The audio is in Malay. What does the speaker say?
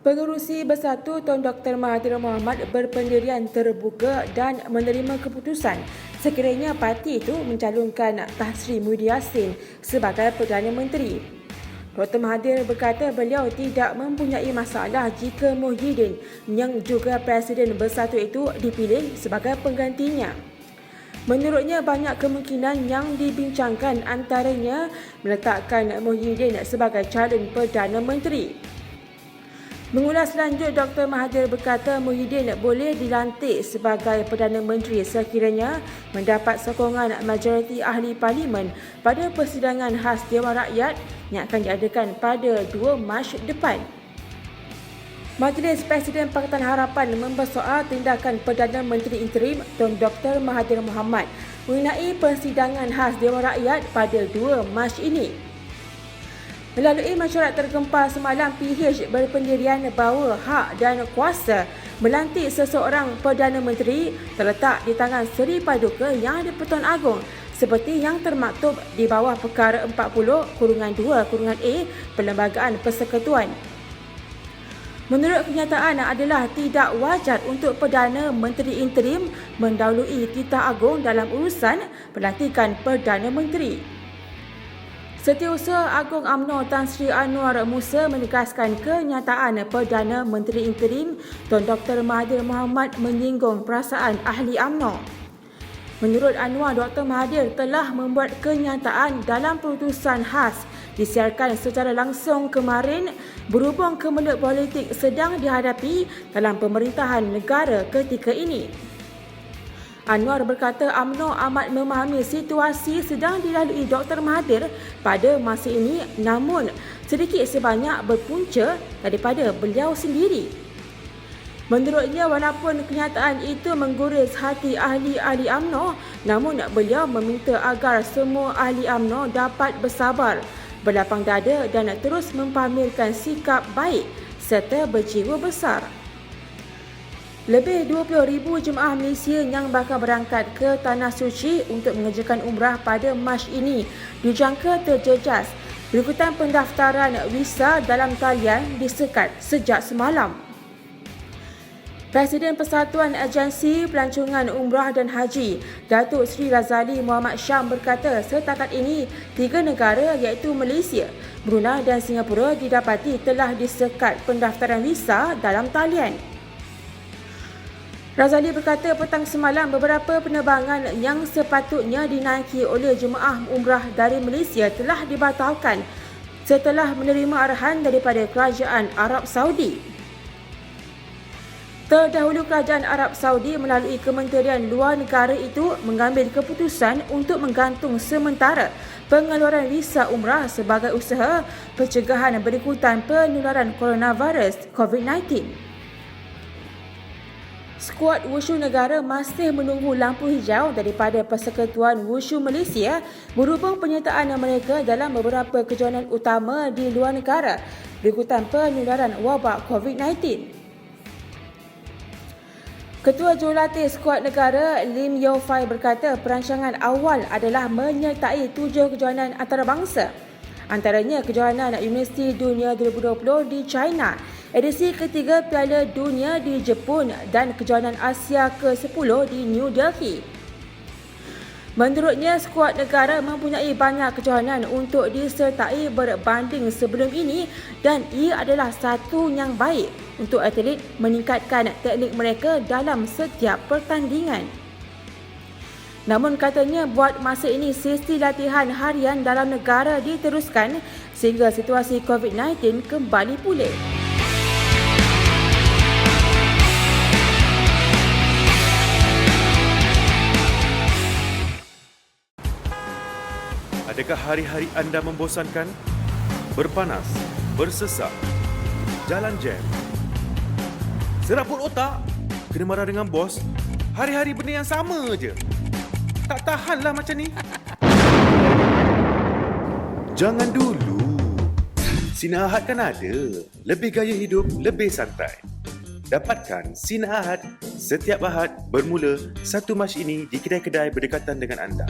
Pengerusi Bersatu Tun Dr. Mahathir Mohamad berpendirian terbuka dan menerima keputusan sekiranya parti itu mencalonkan Tan Sri Muhyiddin Yassin sebagai Perdana Menteri. Dr. Mahathir berkata beliau tidak mempunyai masalah jika Muhyiddin yang juga Presiden Bersatu itu dipilih sebagai penggantinya. Menurutnya, banyak kemungkinan yang dibincangkan, antaranya meletakkan Muhyiddin sebagai calon Perdana Menteri. Mengulas lanjut, Dr. Mahathir berkata Muhyiddin boleh dilantik sebagai Perdana Menteri sekiranya mendapat sokongan majoriti ahli parlimen pada persidangan khas Dewan Rakyat yang akan diadakan pada 2 Mac depan. Majlis Presiden Pakatan Harapan mempersoal tindakan Perdana Menteri Interim Tun Dr. Mahathir Mohamad mengenai persidangan khas Dewan Rakyat pada 2 Mac ini. Melalui mesyuarat tergempar semalam, PH berpendirian bahawa hak dan kuasa melantik seseorang Perdana Menteri terletak di tangan Seri Paduka Yang di-Pertuan Agong seperti yang termaktub di bawah Perkara 40-2-A Perlembagaan Persekutuan. Menurut kenyataan adalah tidak wajar untuk Perdana Menteri Interim mendahului titah agung dalam urusan pelantikan Perdana Menteri. Setiausaha Agung UMNO Tan Sri Anwar Musa menegaskan kenyataan Perdana Menteri Interim Tun Dr. Mahathir Mohamad menyinggung perasaan ahli UMNO. Menurut Anwar, Dr. Mahathir telah membuat kenyataan dalam keputusan khas disiarkan secara langsung kemarin berhubung kemelut politik sedang dihadapi dalam pemerintahan negara ketika ini. Anwar berkata UMNO amat memahami situasi sedang dilalui Dr. Mahathir pada masa ini, namun sedikit sebanyak berpunca daripada beliau sendiri. Menurutnya, walaupun kenyataan itu menggores hati ahli-ahli UMNO, namun beliau meminta agar semua ahli UMNO dapat bersabar, berlapang dada dan terus mempamerkan sikap baik serta berjiwa besar. Lebih 20,000 jemaah Malaysia yang bakal berangkat ke Tanah Suci untuk mengerjakan umrah pada Mac ini dijangka terjejas berikutan pendaftaran visa dalam talian disekat sejak semalam. Presiden Persatuan Agensi Pelancongan Umrah dan Haji, Datuk Seri Razali Muhammad Syam berkata setakat ini 3 negara iaitu Malaysia, Brunei dan Singapura didapati telah disekat pendaftaran visa dalam talian. Razali berkata petang semalam beberapa penerbangan yang sepatutnya dinaiki oleh jemaah umrah dari Malaysia telah dibatalkan setelah menerima arahan daripada Kerajaan Arab Saudi. Terdahulu Kerajaan Arab Saudi melalui Kementerian Luar Negara itu mengambil keputusan untuk menggantung sementara pengeluaran visa umrah sebagai usaha pencegahan berikutan penularan coronavirus COVID-19. Skuad Wushu negara masih menunggu lampu hijau daripada Persekutuan Wushu Malaysia berhubung penyertaan mereka dalam beberapa kejohanan utama di luar negara berikutan penularan wabak COVID-19. Ketua Jurulatih Skuad Negara Lim Yew Fai berkata perancangan awal adalah menyertai 7 kejohanan antarabangsa, antaranya kejohanan Universiti Dunia 2020 di China, edisi ketiga Piala Dunia di Jepun dan kejohanan Asia ke-10 di New Delhi. Menurutnya, skuad negara mempunyai banyak kejohanan untuk disertai berbanding sebelum ini dan ia adalah satu yang baik untuk atlet meningkatkan teknik mereka dalam setiap pertandingan. Namun katanya buat masa ini sesi latihan harian dalam negara diteruskan sehingga situasi COVID-19 kembali pulih. Adakah hari-hari anda membosankan? Berpanas, bersesak, jalan jam, serabut otak, kena marah dengan bos, hari-hari benda yang sama je. Tak tahanlah macam ni. Jangan dulu. Sinar Ahad kan ada. Lebih gaya hidup, lebih santai. Dapatkan Sinar Ahad setiap Ahad bermula 1 Mac ini di kedai-kedai berdekatan dengan anda.